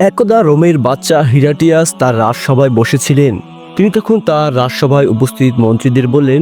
একদা রোমের বাচ্চা হিরাটিয়াস তার রাজসভায় বসেছিলেন। তিনি তখন তার রাজসভায় উপস্থিত মন্ত্রীদের বললেন,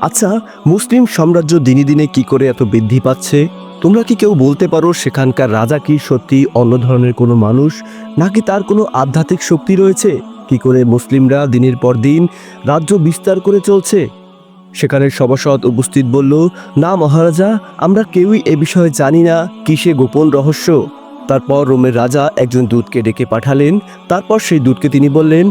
আচ্ছা, মুসলিম সাম্রাজ্য দিনে দিনে কি করে এত বৃদ্ধি পাচ্ছে? তোমরা কি কেউ বলতে পারো সেখানকার রাজা কি সত্যি অন্য ধরনের কোনো মানুষ, নাকি তার কোনো আধ্যাত্মিক শক্তি রয়েছে? কি করে মুসলিমরা দিনের পর দিন রাজ্য বিস্তার করে চলছে? সেখানে সভাসদ উপস্থিত বলল, না মহারাজা, আমরা কেউই এ বিষয়ে জানি না, কি সে গোপন রহস্য। তারপর রোমের রাজা একজন দূতকে ডেকে পাঠালেন। তারপর সেই দূতকে তিনি বললেন,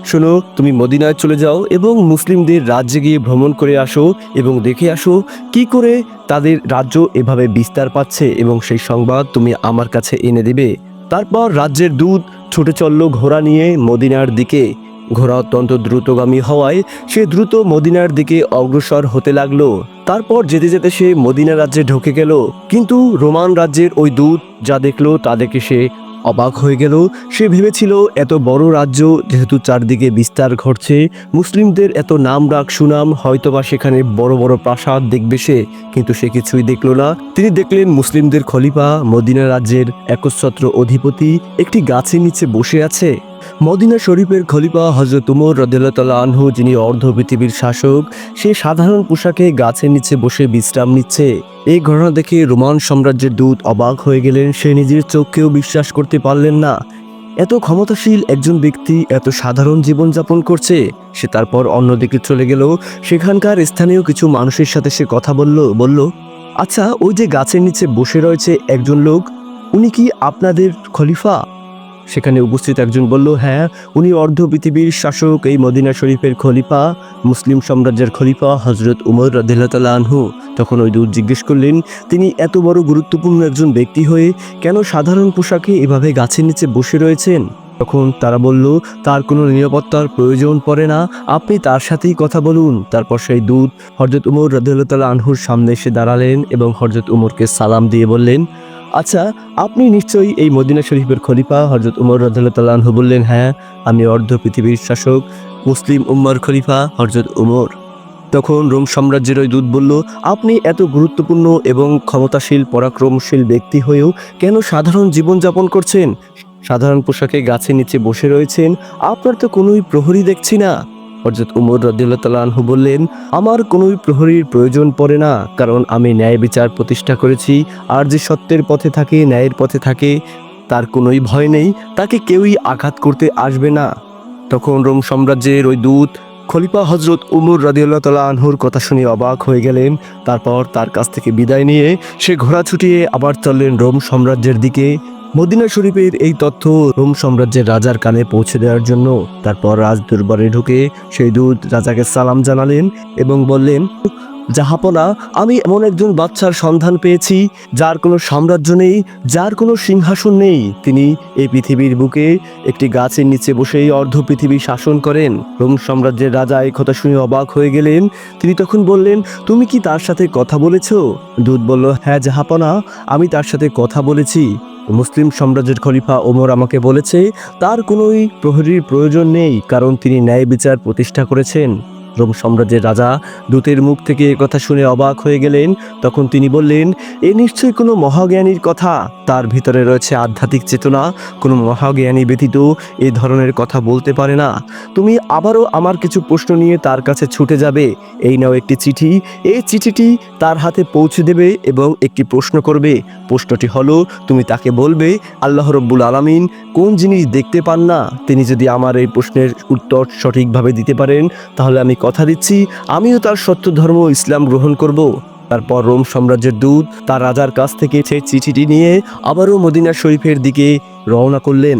শোনো, তুমি মদিনায় চলে যাও এবং মুসলিমদের রাজ্যে গিয়ে ভ্রমণ করে আসো এবং দেখে আসো কি করে তাদের রাজ্য এভাবে বিস্তার পাচ্ছে, এবং সেই সংবাদ তুমি আমার কাছে এনে দেবে। তারপর রাজ্যের দূত ছুটে চলল ঘোড়া নিয়ে মদিনার দিকে। ঘোড়া অত্যন্ত দ্রুতগামী হওয়ায় সে দ্রুত মদিনার দিকে অগ্রসর হতে লাগলো। তারপর যেতে যেতে সে মদিনা রাজ্যে ঢুকে গেল। কিন্তু রোমান রাজ্যের ওই দূত যা দেখলো তা দেখে সে অবাক হয়ে গেল। সে ভেবেছিল এত বড় রাজ্য যেহেতু চারদিকে বিস্তার ঘটছে, মুসলিমদের এত নাম ডাক সুনাম, হয়তোবা সেখানে বড় বড় প্রাসাদ দেখবে সে, কিন্তু সে কিছুই দেখল না। তিনি দেখলেন মুসলিমদের খলিফা, মদিনা রাজ্যের একচ্ছত্র অধিপতি, একটি গাছের নিচে বসে আছে। মদিনা শরীফের খলিফা হযরত উমর রাদিয়াল্লাহু তাআলা আনহু, যিনি অর্ধ পৃথিবীর শাসক, সে সাধারণ পোশাকে গাছের নিচে বসে বিশ্রাম নিচ্ছে। এই ঘটনা দেখে রোমান সাম্রাজ্যের দূত অবাক হয়ে গেলেন। সে নিজের চোখকেও বিশ্বাস করতে পারলেন না। এত ক্ষমতাশীল একজন ব্যক্তি এত সাধারণ জীবনযাপন করছে। সে তারপর অন্যদিকে চলে গেল। সেখানকার স্থানীয় কিছু মানুষের সাথে সে কথা বলল, আচ্ছা, ওই যে গাছের নিচে বসে রয়েছে একজন লোক, উনি কি আপনাদের খলিফা? সেখানে উপস্থিত একজন বলল, হ্যাঁ, উনি অর্ধ পৃথিবীর শাসক, এই মদিনা শরীফের খলিফা, মুসলিম সাম্রাজ্যের খলিফা হযরত উমর রাদিয়াল্লাহু তাআলা আনহু। তখন ওই দূত জিজ্ঞেস করলেন, তিনি এত বড় গুরুত্বপূর্ণ একজন ব্যক্তি হয়ে কেন সাধারণ পোশাকে এভাবে গাছের নিচে বসে রয়েছেন? তখন তারা বলল, তার কোনো নিরাপত্তার প্রয়োজন পড়ে না, আপনি তার সাথেই কথা বলুন। তারপর সেই দূত হযরত উমর রাদিয়াল্লাহু তাআলা আনহুর সামনে এসে দাঁড়ালেন এবং হযরত উমরকে সালাম দিয়ে বললেন, আচ্ছা, আপনি নিশ্চয়ই এই মদিনা শরীফের খলিফা? হযরত উমর রাদিয়াল্লাহু তাআলা আনহু বললেন, হ্যাঁ, আমি অর্ধ পৃথিবীর শাসক, মুসলিম উম্মার খলিফা হযরত উমর। তখন রোম সাম্রাজ্যের ওই দূত বলল, আপনি এত গুরুত্বপূর্ণ এবং ক্ষমতাশীল পরাক্রমশীল ব্যক্তি হয়েও কেন সাধারণ জীবনযাপন করছেন? সাধারণ পোশাকে গাছের নিচে বসে রয়েছেন, আপনার তো কোনোই প্রহরী দেখছি না। হযরত উমর রাদিয়াল্লাহু তাআলা আনহু বললেন, আমার কোনোই প্রহরীর প্রয়োজন পড়ে না, কারণ আমি ন্যায় বিচার প্রতিষ্ঠা করেছি। আর যে সত্যের পথে থাকে, ন্যায়ের পথে থাকে, তার কোনোই ভয় নেই, তাকে কেউই আঘাত করতে আসবে না। তখন রোম সাম্রাজ্যের ওই দূত খলিফা হযরত উমর রাদিয়াল্লাহু তাআলা আনহুর কথা শুনে অবাক হয়ে গেলেন। তারপর তার কাছ থেকে বিদায় নিয়ে সে ঘোড়া ছুটিয়ে আবার চললেন রোম সাম্রাজ্যের দিকে। মদিনা শরীফের এই তথ্য রোম সাম্রাজ্যের রাজার কানে পৌঁছে দেওয়ার জন্য তারপর রাজ দরবারে ঢুকে সেই দূত রাজাকে সালাম জানালেন এবং বললেন, জাহাপনা, আমি এমন একজন বাচ্চার সন্ধান পেয়েছি যার কোনো সাম্রাজ্য নেই, যার কোনো সিংহাসন নেই। তিনি এই পৃথিবীর বুকে একটি গাছের নিচে বসেই অর্ধ পৃথিবী শাসন করেন। রোম সাম্রাজ্যের রাজা এই কথা শুনে অবাক হয়ে গেলেন। তিনি তখন বললেন, তুমি কি তার সাথে কথা বলেছ? দূত বলল, হ্যাঁ জাহাপনা, আমি তার সাথে কথা বলেছি। মুসলিম সাম্রাজ্যের খলিফা ওমর আমাকে বলেছে তার কোনোই প্রহরীর প্রয়োজন নেই, কারণ তিনি ন্যায় বিচার প্রতিষ্ঠা করেছেন। রোম সাম্রাজ্যের রাজা দূতের মুখ থেকে এ কথা শুনে অবাক হয়ে গেলেন। তখন তিনি বললেন, এ নিশ্চয়ই কোনো মহাজ্ঞানীর কথা, তার ভিতরে রয়েছে আধ্যাত্মিক চেতনা, কোনো মহাজ্ঞানী ব্যতীত এ ধরনের কথা বলতে পারে না। তুমি আবারও আমার কিছু প্রশ্ন নিয়ে তার কাছে ছুটে যাবে। এই নাও একটি চিঠি, এই চিঠিটি তার হাতে পৌঁছে দেবে এবং একটি প্রশ্ন করবে। প্রশ্নটি হলো, তুমি তাকে বলবে আল্লাহ রব্বুল আলামিন কোন জিনিস দেখতে পান না। তিনি যদি আমার এই প্রশ্নের উত্তর সঠিকভাবে দিতে পারেন, তাহলে আমি কথা দিচ্ছি আমিও তার সত্য ধর্ম ইসলাম গ্রহণ করব। তারপর রোম সাম্রাজ্যের দূত তার রাজার কাছ থেকে সেই চিঠিটি নিয়ে আবারও মদিনা শরীফের দিকে রওনা করলেন।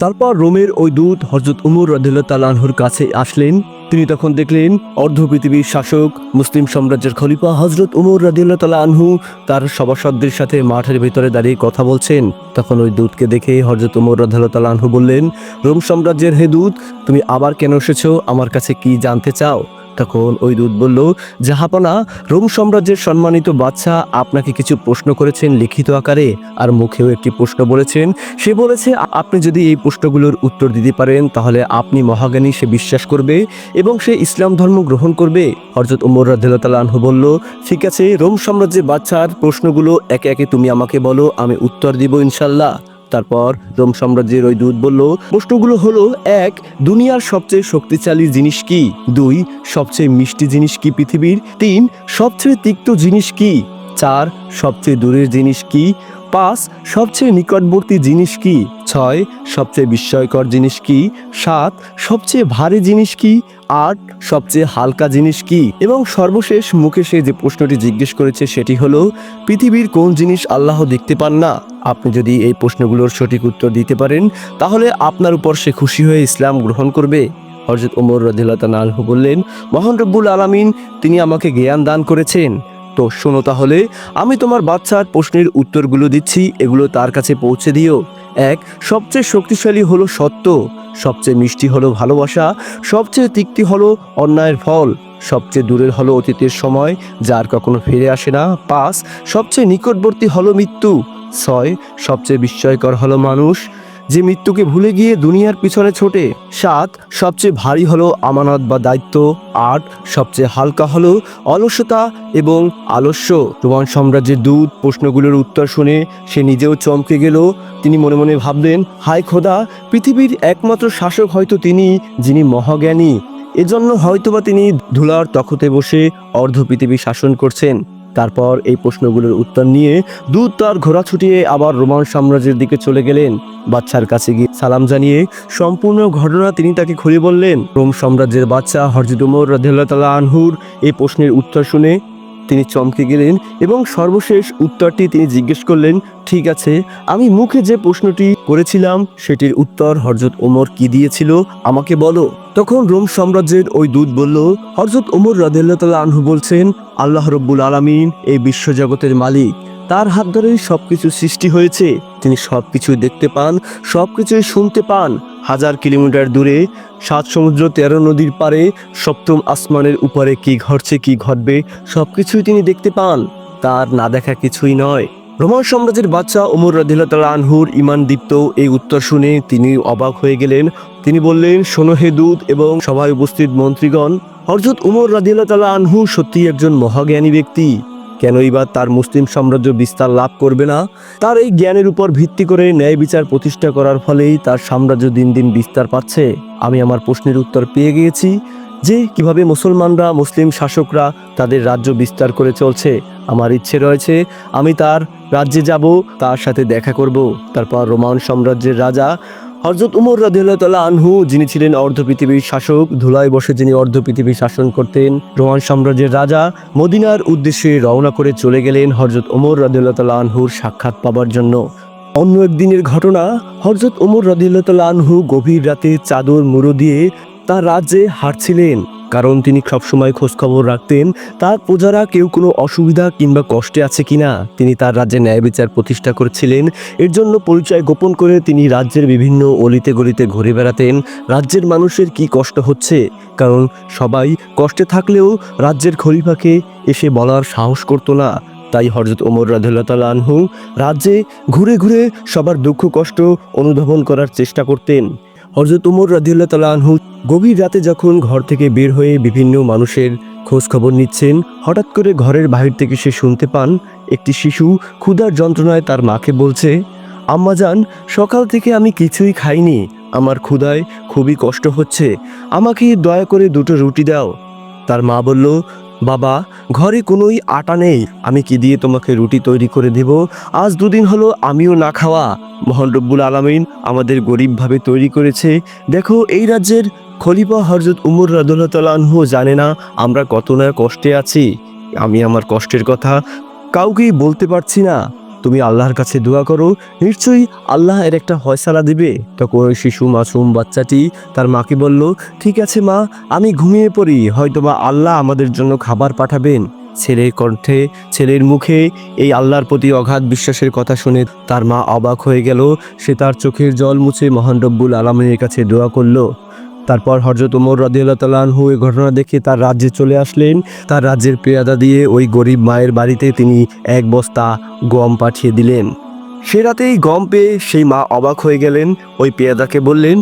তারপর রোমের ওই দূত হযরত উমর রাদিয়াল্লাহু তাআলা আনহুর কাছে আসলেন। তিনি তখন দেখলেন অর্ধ পৃথিবীর শাসক, মুসলিম সাম্রাজ্যের খলিফা হযরত উমর রাদিয়াল্লাহু তাআলা আনহু তার সভাসদদের সাথে মাঠের ভিতরে দাঁড়িয়ে কথা বলছেন। তখন ওই দূতকে দেখে হযরত উমর রাদিয়াল্লাহু তাআলা আনহু বললেন, রোম সাম্রাজ্যের হে দূত, তুমি আবার কেন এসেছো? আমার কাছে কি জানতে চাও? তখন ওই দূত বলল, জাহাপনা, রোম সাম্রাজ্যের সম্মানিত বাদশা আপনাকে কিছু প্রশ্ন করেছেন লিখিত আকারে, আর মুখেও একটি প্রশ্ন বলেছেন। সে বলেছে আপনি যদি এই প্রশ্নগুলোর উত্তর দিতে পারেন, তাহলে আপনি মহাজ্ঞানী, সে বিশ্বাস করবে এবং সে ইসলাম ধর্ম গ্রহণ করবে। হযরত উমর রাদিয়াল্লাহু তাআলা আনহু বলল, ঠিক আছে, রোম সাম্রাজ্যের বাদশার প্রশ্নগুলো একে একে তুমি আমাকে বলো, আমি উত্তর দিব ইনশাল্লাহ। তারপর রোম সাম্রাজ্যের ওই দূত বলল, প্রশ্নগুলো হলো: 1, দুনিয়ার সবচেয়ে শক্তিশালী জিনিস কি? 2, সবচেয়ে মিষ্টি জিনিস কি পৃথিবীর? 3, সবচেয়ে তিক্ত জিনিস কি? 4, সবচেয়ে দূরের জিনিস কি? 5, সবচেয়ে নিকটবর্তী জিনিস কি? 6, সবচেয়ে বিস্ময়কর জিনিস কি? 7, সবচেয়ে ভারী জিনিস কি? 8, সবচেয়ে হালকা জিনিস কি? এবং সর্বশেষ মুখে সে যে প্রশ্নটি জিজ্ঞেস করেছে সেটি হলো, পৃথিবীর কোন জিনিস আল্লাহ দেখতে পান না? আপনি যদি এই প্রশ্নগুলোর সঠিক উত্তর দিতে পারেন তাহলে আপনার উপর সে খুশি হয়ে ইসলাম গ্রহণ করবে। হযরত ওমর রাদিয়াল্লাহু তাআলা আনহু বললেন, মহান রব্বুল আলামিন তিনি আমাকে জ্ঞান দান করেছেন। তো শোনো তাহলে, আমি তোমার বাচ্চার প্রশ্নের উত্তরগুলো দিচ্ছি, এগুলো তার কাছে পৌঁছে দিও। 1, সবচেয়ে শক্তিশালী হলো সত্য, সবচেয়ে মিষ্টি হলো ভালোবাসা, সবচেয়ে তিক্তি হলো অন্যায়ের ফল, সবচেয়ে দূরের হলো অতীতের সময় যার কখনো ফিরে আসে না। 5, সবচেয়ে নিকটবর্তী হলো মৃত্যু। 6, সবচেয়ে বিস্ময়কর হলো মানুষ যে মৃত্যুকে ভুলে গিয়ে দুনিয়ার পিছনে ছোটে। 7, সবচেয়ে ভারী হলো আমানত বা দায়িত্ব। 8, সবচেয়ে হালকা হলো অলসতা এবং আলস্য। রোমান সাম্রাজ্যের দূত প্রশ্নগুলোর উত্তর শুনে সে নিজেও চমকে গেল। তিনি মনে মনে ভাবলেন, হায় খোদা, পৃথিবীর একমাত্র শাসক হয়তো তিনি, যিনি মহাজ্ঞানী। এজন্য হয়তোবা তিনি ধুলার তখতে বসে অর্ধ পৃথিবী শাসন করছেন। তারপর এই প্রশ্নগুলোর উত্তর নিয়ে দূত তার ঘোড়া ছুটিয়ে আবার রোমান সাম্রাজ্যের দিকে চলে গেলেন। বাচ্চার কাছে গিয়ে সালাম জানিয়ে সম্পূর্ণ ঘটনা তিনি তাকে খুলে বললেন। রোম সাম্রাজ্যের বাচ্চা হযরত ওমর রাদিয়াল্লাহু তাআলা আনহুর এই প্রশ্নের উত্তর শুনে তিনি চমকে গেলেন এবং সর্বশেষ উত্তরটি তিনি জিজ্ঞেস করলেন, ঠিক আছে, আমি মুখে যে প্রশ্নটি করেছিলাম সেটির উত্তর হযরত ওমর কি দিয়েছিল আমাকে বলো। তখন রোম সাম্রাজ্যের ওই দূত বলল, হযরত ওমর রাদিয়াল্লাহু তাআলা আনহু বলছেন, আল্লাহ রাব্বুল আলামিন এই বিশ্বজগতের মালিক, তার হাত ধরেই সবকিছু সৃষ্টি হয়েছে। তিনি সবকিছু দেখতে পান, সবকিছুই শুনতে পান। 1000 কিলোমিটার দূরে 7 সমুদ্র 13 নদীর পারে সপ্তম আসমানের উপরে কি ঘটছে কি ঘটবে সবকিছুই তিনি দেখতে পান। তার না দেখা কিছুই নয়। রোমান সাম্রাজ্যের বাচ্চা ওমর রাদিয়াল্লাহু তাআলা আনহুর ঈমান দীপ্ত এই উত্তর শুনে তিনি অবাক হয়ে গেলেন। তিনি বললেন, শোনো হে দূত এবং সভায় উপস্থিত মন্ত্রীগণ, হযরত ওমর রাদিয়াল্লাহু তাআলা আনহু সত্যিই একজন মহাজ্ঞানী ব্যক্তি। কেনই বা তার মুসলিম সাম্রাজ্য বিস্তার লাভ করবে না? তার এই জ্ঞানের উপর ভিত্তি করে ন্যায় বিচার প্রতিষ্ঠা করার ফলেই তার সাম্রাজ্য দিন দিন বিস্তার পাচ্ছে। আমি আমার প্রশ্নের উত্তর পেয়ে গিয়েছি যে কিভাবে মুসলমানরা, মুসলিম শাসকরা তাদের রাজ্য বিস্তার করে চলছে। আমার ইচ্ছে রয়েছে আমি তার রাজ্যে যাব, তার সাথে দেখা করব। তারপর রোমান সাম্রাজ্যের রাজা হযরত ওমর রাদিয়াল্লাহু তাআলা আনহু, যিনি ছিলেন অর্ধ পৃথিবীর শাসক, ধুলায় বসে যিনি অর্ধ পৃথিবী শাসন করতেন, রোমান সাম্রাজ্যের রাজা মদিনার উদ্দেশ্যে রওনা করে চলে গেলেন হযরত ওমর রাদিয়াল্লাহু তাআলা আনহুর সাক্ষাৎ পাবার জন্য। অন্য একদিনের ঘটনা, হযরত ওমর রাদিয়াল্লাহু তাআলা আনহু গভীর রাতে চাদর মুড়ো দিয়ে তার রাজ্যে হাঁটছিলেন, কারণ তিনি সবসময় খোঁজখবর রাখতেন তার প্রজারা কেউ কোনো অসুবিধা কিংবা কষ্টে আছে কিনা। তিনি তার রাজ্যে ন্যায় বিচার প্রতিষ্ঠা করেছিলেন। এর জন্য পরিচয় গোপন করে তিনি রাজ্যের বিভিন্ন অলিতে গলিতে ঘুরে বেড়াতেন, রাজ্যের মানুষের কি কষ্ট হচ্ছে, কারণ সবাই কষ্টে থাকলেও রাজ্যের খলিফাকে এসে বলার সাহস করতো না। তাই হযরত ওমর রাদিয়াল্লাহু তাআলা আনহু রাজ্যে ঘুরে ঘুরে সবার দুঃখ কষ্ট অনুধাবন করার চেষ্টা করতেন। হযরত ওমর রাদিয়াল্লাহু তাআলা আনহু গভীর রাতে যখন ঘর থেকে বের হয়ে বিভিন্ন মানুষের খোঁজ খবর নিচ্ছেন, হঠাৎ করে ঘরের বাহির থেকে সে শুনতে পান একটি শিশু ক্ষুধার যন্ত্রণায় তার মাকে বলছে, আম্মাজান, সকাল থেকে আমি কিছুই খাইনি, আমার ক্ষুধায় খুবই কষ্ট হচ্ছে, আমাকে দয়া করে 2টো রুটি দাও। তার মা বলল, বাবা, ঘরে কোনোই আটা নেই, আমি কি দিয়ে তোমাকে রুটি তৈরি করে দেব? আজ 2 দিন হলো আমিও না খাওয়া। মহান রব্বুল আলামিন আমাদের গরিবভাবে তৈরি করেছে। দেখো, এই রাজ্যের খলিফা হযরত ওমর রাদিয়াল্লাহু তাআলা আনহু জানে না আমরা কত না কষ্টে আছি। আমি আমার কষ্টের কথা কাউকেই বলতে পারছি না। তুমি আল্লাহর কাছে দোয়া করো, নিশ্চয়ই আল্লাহ এর একটা ফয়সালা দিবে। তখন ওই শিশু মাসুম বাচ্চাটি তার মাকে বলল, ঠিক আছে মা, আমি ঘুমিয়ে পড়ি, হয়তোবা আল্লাহ আমাদের জন্য খাবার পাঠাবেন। ছেলের কণ্ঠে, ছেলের মুখে এই আল্লাহর প্রতি অগাধ বিশ্বাসের কথা শুনে তার মা অবাক হয়ে গেল। সে তার চোখের জল মুছে মহান রব্বুল আলামিনের কাছে দোয়া করলো। তারপর হযরত ওমর রাদিয়াল্লাহু তাআলা আনহু এই ঘটনা দেখে তার রাজ্যে চলে আসলেন। তার রাজ্যের পেয়াদা দিয়ে ওই গরিব মায়ের বাড়িতে তিনি 1 বস্তা গম পাঠিয়ে দিলেন। সে রাতেই গম পেয়ে সেই মা অবাক হয়ে গেলেন। ওই পেয়াদাকে বললেন,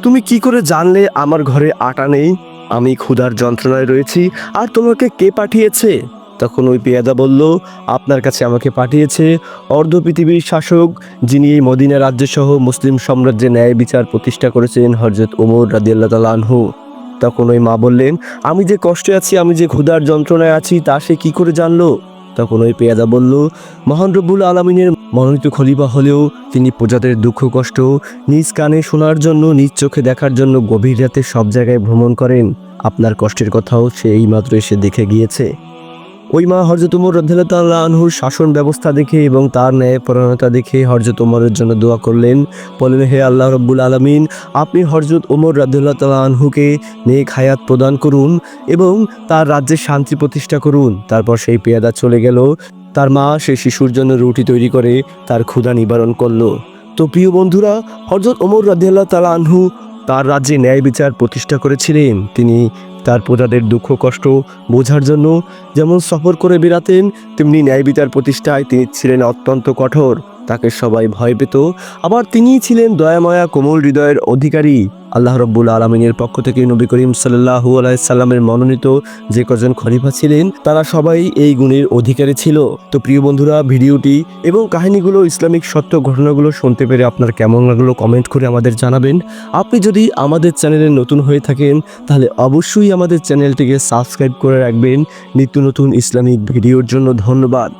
তুমি কি করে জানলে আমার ঘরে আটা নেই? আমি ক্ষুধার যন্ত্রণায় রয়েছি, আর তোমাকে কে পাঠিয়েছে? তখন ওই পেয়াদা বলল, আপনার কাছে আমাকে পাঠিয়েছে অর্ধ পৃথিবীর শাসক, যিনি এই মদিনা রাজ্যসহ মুসলিম সাম্রাজ্যে ন্যায় বিচার প্রতিষ্ঠা করেছেন, হযরত ওমর রাদিয়াল্লাহু তাআলা আনহু। তখন ওই মা বললেন, আমি যে কষ্টে আছি, আমি যে ক্ষুধার যন্ত্রণায় আছি, তা সে কি করে জানলো? তখন ওই পেয়াদা বলল, মহান রব্বুল আলামিনের মনোনীত খলিফা হলেও তিনি প্রজাদের দুঃখ কষ্ট নিজ কানে শোনার জন্য, নিজ চোখে দেখার জন্য গভীর রাতে সব জায়গায় ভ্রমণ করেন। আপনার কষ্টের কথাও সে এইমাত্র এসে দেখে গিয়েছে। ওই মা হযরত ওমর রাদিয়াল্লাহু তাআলা আনহুর শাসন ব্যবস্থা দেখে এবং তার ন্যায়পরায়ণতা দেখে হযরত ওমরের জন্য দোয়া করলেন। বললেন, হে আল্লাহ রব্বুল আলামিন, আপনি হযরত ওমর রাদিয়াল্লাহু তাআলা আনহুকে নেক হায়াত প্রদান করুন এবং তার রাজ্যে শান্তি প্রতিষ্ঠা করুন। তারপর সেই পেয়াদা চলে গেল। তার মা সেই শিশুর জন্য রুটি তৈরি করে তার ক্ষুধা নিবারণ করলো। তো প্রিয় বন্ধুরা, হযরত ওমর রাদিয়াল্লাহু তাআলা আনহু তার রাজ্যে ন্যায় বিচার প্রতিষ্ঠা করেছিলেন। তিনি তার প্রজাদের দুঃখ কষ্ট বোঝার জন্য যেমন সফর করে বেড়াতেন, তেমনি ন্যায় বিচার প্রতিষ্ঠায় তিনি ছিলেন অত্যন্ত কঠোর। তাকে সবাই ভয় পেত। আবার তিনিই ছিলেন দয়াময়া কোমল হৃদয়ের অধিকারী। আল্লাহ রব্বুল আলমিনের পক্ষ থেকে নবী করিম সাল্লাল্লাহু আলাইহি সাল্লামের মনোনীত যে কজন খলিফা ছিলেন, তারা সবাই এই গুণের অধিকারী ছিল। তো প্রিয় বন্ধুরা, ভিডিওটি এবং কাহিনীগুলো, ইসলামিক সত্য ঘটনাগুলো শুনতে পেরে আপনার কেমন লাগলো কমেন্ট করে আমাদের জানাবেন। আপনি যদি আমাদের চ্যানেলে নতুন হয়ে থাকেন, তাহলে অবশ্যই আমাদের চ্যানেলটিকে সাবস্ক্রাইব করে রাখবেন নিত্য নতুন ইসলামিক ভিডিওর জন্য। ধন্যবাদ।